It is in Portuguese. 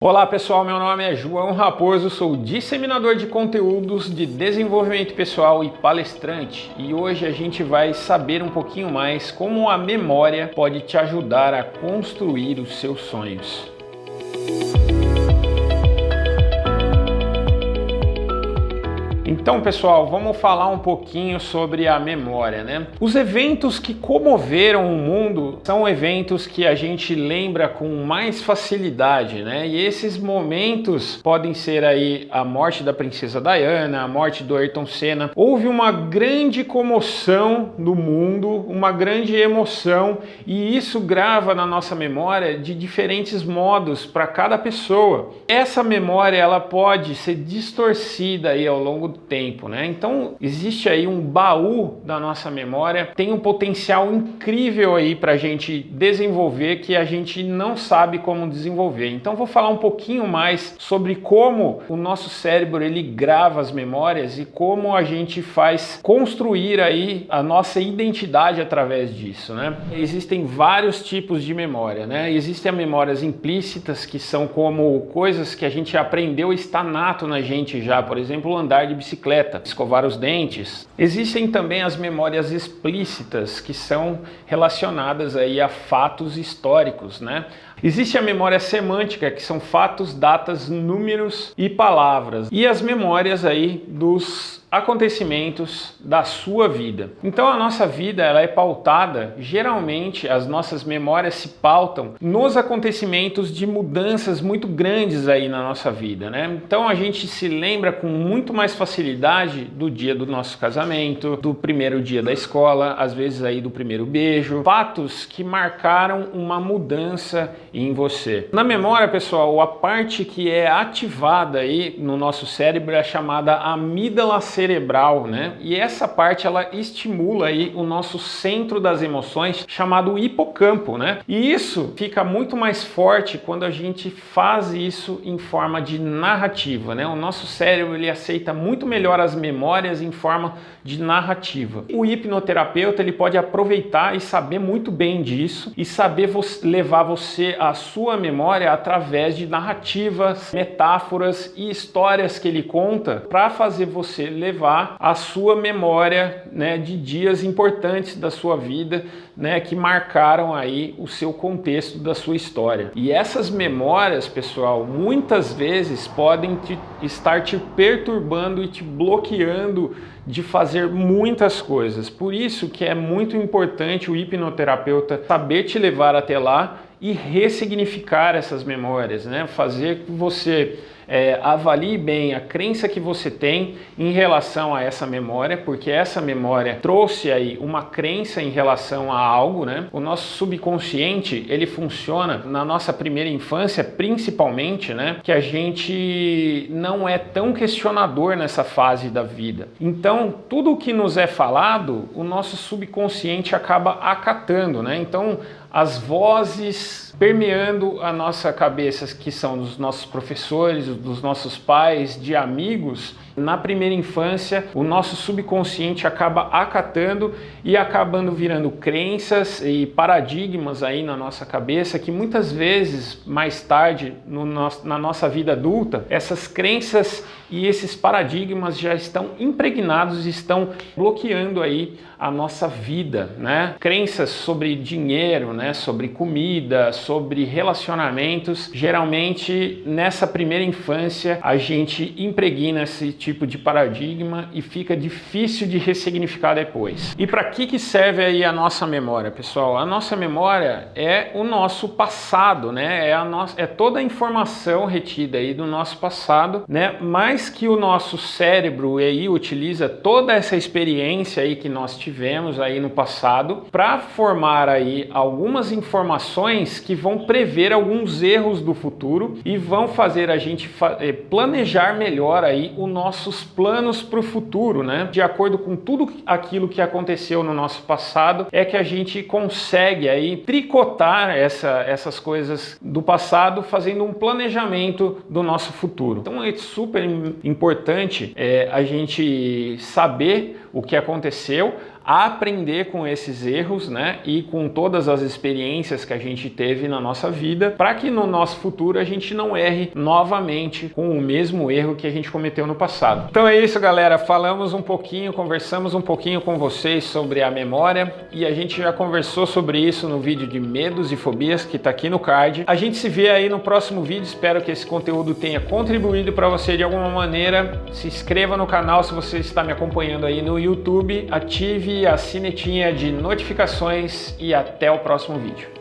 Olá pessoal, meu nome é João Raposo, sou disseminador de conteúdos de desenvolvimento pessoal e palestrante, e hoje a gente vai saber um pouquinho mais como a memória pode te ajudar a construir os seus sonhos. Então, pessoal, vamos falar um pouquinho sobre a memória, né? Os eventos que comoveram o mundo são eventos que a gente lembra com mais facilidade, né? E esses momentos podem ser aí a morte da princesa Diana, a morte do Ayrton Senna. Houve uma grande comoção no mundo, uma grande emoção, e isso grava na nossa memória de diferentes modos para cada pessoa. Essa memória, ela pode ser distorcida aí ao longo do tempo, né? Então existe aí um baú da nossa memória, tem um potencial incrível aí para a gente desenvolver que a gente não sabe como desenvolver. Então vou falar um pouquinho mais sobre como o nosso cérebro ele grava as memórias e como a gente faz construir aí a nossa identidade através disso, né? Existem vários tipos de memória, né? Existem as memórias implícitas, que são como coisas que a gente aprendeu, está nato na gente já, por exemplo, andar de bicicleta, escovar os dentes. Existem também as memórias explícitas, que são relacionadas aí a fatos históricos, né? Existe a memória semântica, que são fatos, datas, números e palavras. E as memórias aí dos acontecimentos da sua vida. Então a nossa vida ela é pautada, geralmente as nossas memórias se pautam nos acontecimentos de mudanças muito grandes aí na nossa vida, né? Então a gente se lembra com muito mais facilidade do dia do nosso casamento, do primeiro dia da escola, às vezes aí do primeiro beijo, fatos que marcaram uma mudança em você. Na memória, pessoal, a parte que é ativada aí no nosso cérebro é chamada amígdala cerebral, né? E essa parte ela estimula aí o nosso centro das emoções, chamado hipocampo, né? E isso fica muito mais forte quando a gente faz isso em forma de narrativa, né? O nosso cérebro ele aceita muito melhor as memórias em forma de narrativa. O hipnoterapeuta ele pode aproveitar e saber muito bem disso e saber levar você a sua memória através de narrativas, metáforas e histórias que ele conta para fazer você levar a sua memória, né, de dias importantes da sua vida, né, que marcaram aí o seu contexto da sua história. E essas memórias, pessoal, muitas vezes podem estar te perturbando e te bloqueando de fazer muitas coisas. Por isso que é muito importante o hipnoterapeuta saber te levar até lá e ressignificar essas memórias, né? Fazer que você avalie bem a crença que você tem em relação a essa memória, porque essa memória trouxe aí uma crença em relação a algo, né? O nosso subconsciente, ele funciona na nossa primeira infância, principalmente, né? Que a gente não é tão questionador nessa fase da vida. Então, tudo o que nos é falado, o nosso subconsciente acaba acatando, né? Então, as vozes permeando a nossa cabeça, que são dos nossos professores, dos nossos pais, de amigos, na primeira infância, o nosso subconsciente acaba acatando e acabando virando crenças e paradigmas aí na nossa cabeça, que muitas vezes, mais tarde, na nossa vida adulta, essas crenças e esses paradigmas já estão impregnados e estão bloqueando aí a nossa vida, né? Crenças sobre dinheiro, né? Sobre comida, sobre relacionamentos. Geralmente, nessa primeira infância, a gente impregna esse tipo de paradigma e fica difícil de ressignificar depois. E para que serve aí a nossa memória, pessoal? A nossa memória é o nosso passado, né? É toda a informação retida aí do nosso passado, né? Mas que o nosso cérebro aí utiliza toda essa experiência aí que nós tivemos aí no passado para formar aí algumas informações que vão prever alguns erros do futuro e vão fazer a gente planejar melhor aí os nossos planos para o futuro, né? De acordo com tudo aquilo que aconteceu no nosso passado, é que a gente consegue aí tricotar essas coisas do passado, fazendo um planejamento do nosso futuro. Então é super importante a gente saber o que aconteceu, a aprender com esses erros, né, e com todas as experiências que a gente teve na nossa vida, para que no nosso futuro a gente não erre novamente com o mesmo erro que a gente cometeu no passado. Então é isso, galera. Falamos um pouquinho, conversamos um pouquinho com vocês sobre a memória e a gente já conversou sobre isso no vídeo de medos e fobias que tá aqui no card. A gente se vê aí no próximo vídeo. Espero que esse conteúdo tenha contribuído para você de alguma maneira. Se inscreva no canal se você está me acompanhando aí no YouTube, ative a sinetinha de notificações e até o próximo vídeo.